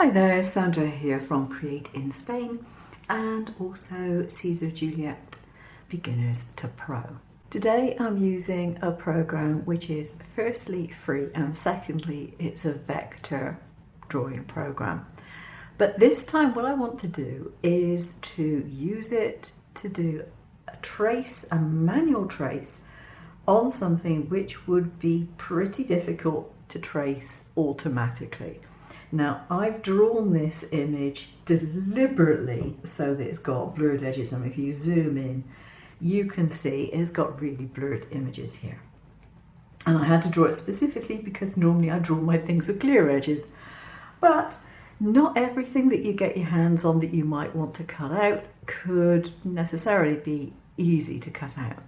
Hi there, Sandra here from createinspain and also Siser Juliet Beginners to Pro. Today I'm using a program which is firstly free and secondly it's a vector drawing program. But this time what I want to do is to use it to do a manual trace on something which would be pretty difficult to trace automatically. Now, I've drawn this image deliberately so that it's got blurred edges, and if you zoom in, you can see it's got really blurred images here. And I had to draw it specifically because normally I draw my things with clear edges. But not everything that you get your hands on that you might want to cut out could necessarily be easy to cut out.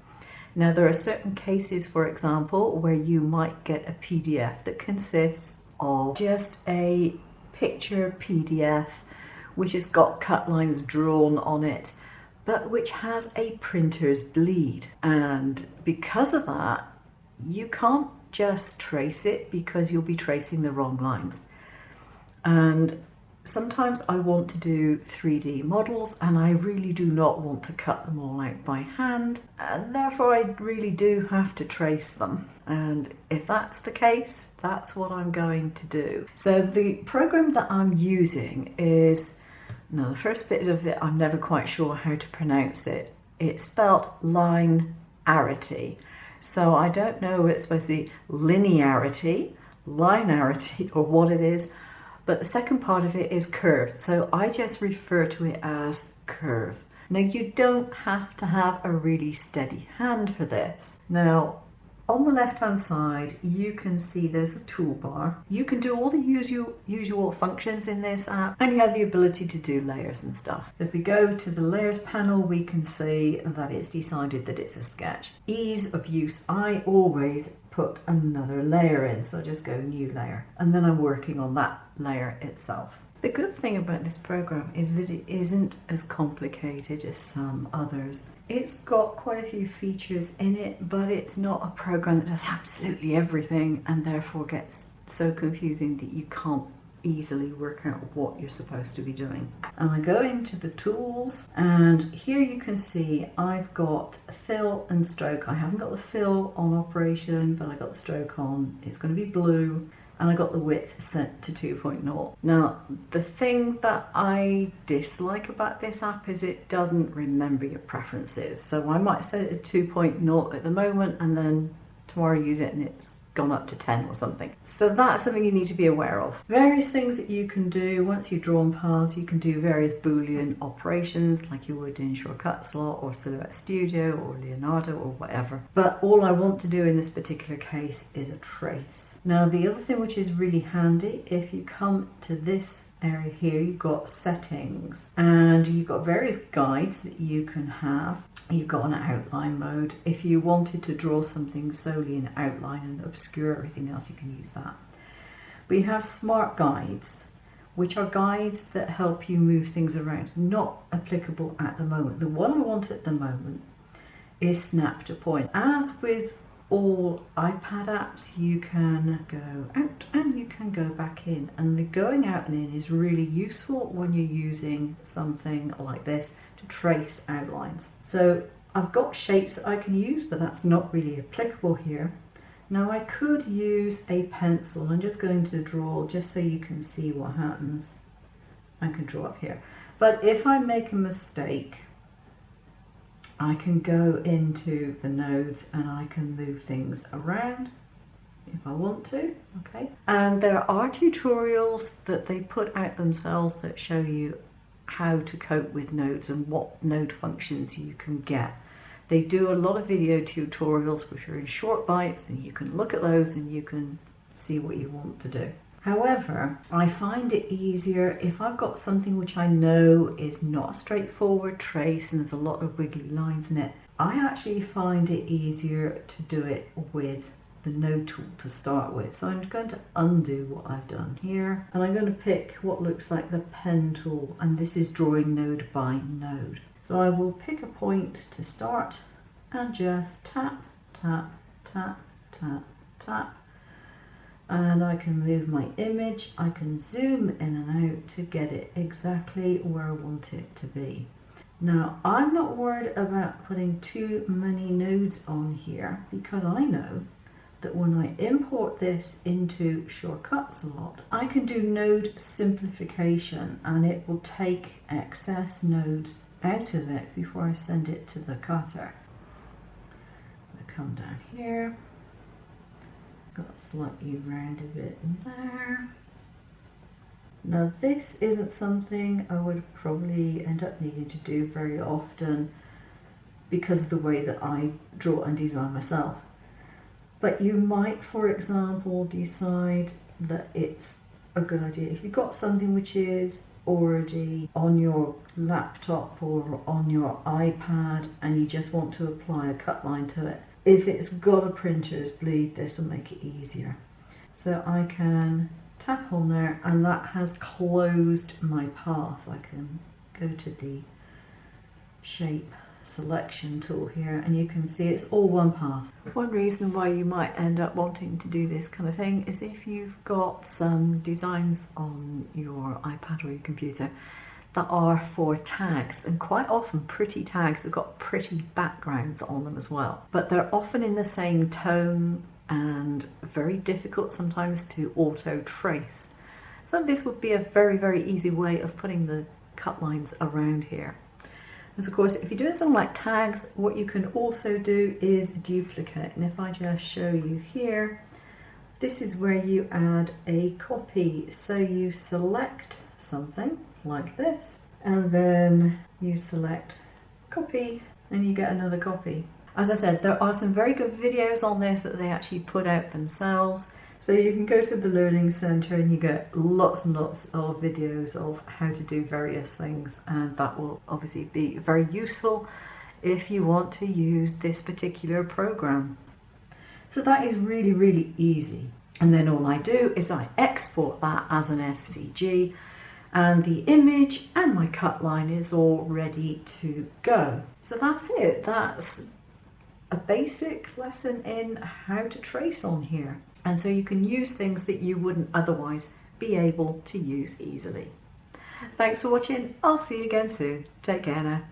Now, there are certain cases, for example, where you might get a PDF that consists of just a picture PDF which has got cut lines drawn on it, but which has a printer's bleed. And because of that, you can't just trace it because you'll be tracing the wrong lines. And sometimes I want to do 3D models and I really do not want to cut them all out by hand, and therefore I really do have to trace them. And if that's the case, that's what I'm going to do. So the program that I'm using is, now the first bit of it I'm never quite sure how to pronounce it. It's spelled Linearity. So I don't know if it's supposed to be linearity, or what it is. But the second part of it is curve, so I just refer to it as curve. Now, you don't have to have a really steady hand for this. Now, on the left-hand side, you can see there's a toolbar. You can do all the usual functions in this app, and you have the ability to do layers and stuff. So if we go to the layers panel, we can see that it's decided that it's a sketch. Ease of use, I always put another layer in, so I just go new layer, and then I'm working on that layer itself. The good thing about this program is that it isn't as complicated as some others. It's got quite a few features in it, but it's not a program that does absolutely everything and therefore gets so confusing that you can't easily work out what you're supposed to be doing. And I go into the tools, and here you can see I've got fill and stroke. I haven't got the fill on operation, but I got the stroke on. It's going to be blue. And I got the width set to 2.0. Now, the thing that I dislike about this app is it doesn't remember your preferences. So I might set it to 2.0 at the moment, and then tomorrow use it and it's gone up to 10 or something. So that's something you need to be aware of. Various things that you can do once you've drawn paths. You can do various Boolean operations like you would in Shortcut Slot or Silhouette Studio or Leonardo or whatever. But all I want to do in this particular case is a trace. Now, the other thing which is really handy, if you come to this area here, you've got settings and you've got various guides that you can have. You've got an outline mode. If you wanted to draw something solely in outline and obscure everything else, you can use that. We have smart guides, which are guides that help you move things around. Not applicable at the moment. The one I want at the moment is snap to point. As with all iPad apps, you can go out and you can go back in, and the going out and in is really useful when you're using something like this to trace outlines. So I've got shapes that I can use, but that's not really applicable here. Now, I could use a pencil. I'm just going to draw just so you can see what happens. I can draw up here, but if I make a mistake, I can go into the nodes and I can move things around if I want to, okay? And there are tutorials that they put out themselves that show you how to cope with nodes and what node functions you can get. They do a lot of video tutorials which are in short bites, and you can look at those and you can see what you want to do. However, I find it easier if I've got something which I know is not a straightforward trace and there's a lot of wiggly lines in it. I actually find it easier to do it with the node tool to start with. So I'm going to undo what I've done here, and I'm going to pick what looks like the pen tool, and this is drawing node by node. So I will pick a point to start and just tap, tap, tap, tap, tap. and I can move my image, I can zoom in and out to get it exactly where I want it to be. Now, I'm not worried about putting too many nodes on here because I know that when I import this into Shortcuts a lot, I can do node simplification and it will take excess nodes out of it before I send it to the cutter. I come down here, got slightly rounded bit in there. Now this isn't something I would probably end up needing to do very often because of the way that I draw and design myself. But you might, for example, decide that it's a good idea. If you've got something which is already on your laptop or on your iPad and you just want to apply a cut line to it, if it's got a printer's bleed, this will make it easier. So I can tap on there and that has closed my path. I can go to the shape selection tool here and you can see it's all one path. One reason why you might end up wanting to do this kind of thing is if you've got some designs on your iPad or your computer that are for tags, and quite often pretty tags have got pretty backgrounds on them as well, but they're often in the same tone and very difficult sometimes to auto trace. So this would be a very easy way of putting the cut lines around here. And of course, if you're doing something like tags, what you can also do is duplicate. And if I just show you here, this is where you add a copy. So you select something like this, and then you select copy, and you get another copy. As I said, there are some very good videos on this that they actually put out themselves. So you can go to the Learning Centre and you get lots and lots of videos of how to do various things, and that will obviously be very useful if you want to use this particular program. So that is really easy. And then all I do is I export that as an SVG and the image and my cut line is all ready to go. So that's it. That's a basic lesson in how to trace on here. And so you can use things that you wouldn't otherwise be able to use easily. Thanks for watching. I'll see you again soon. Take care now.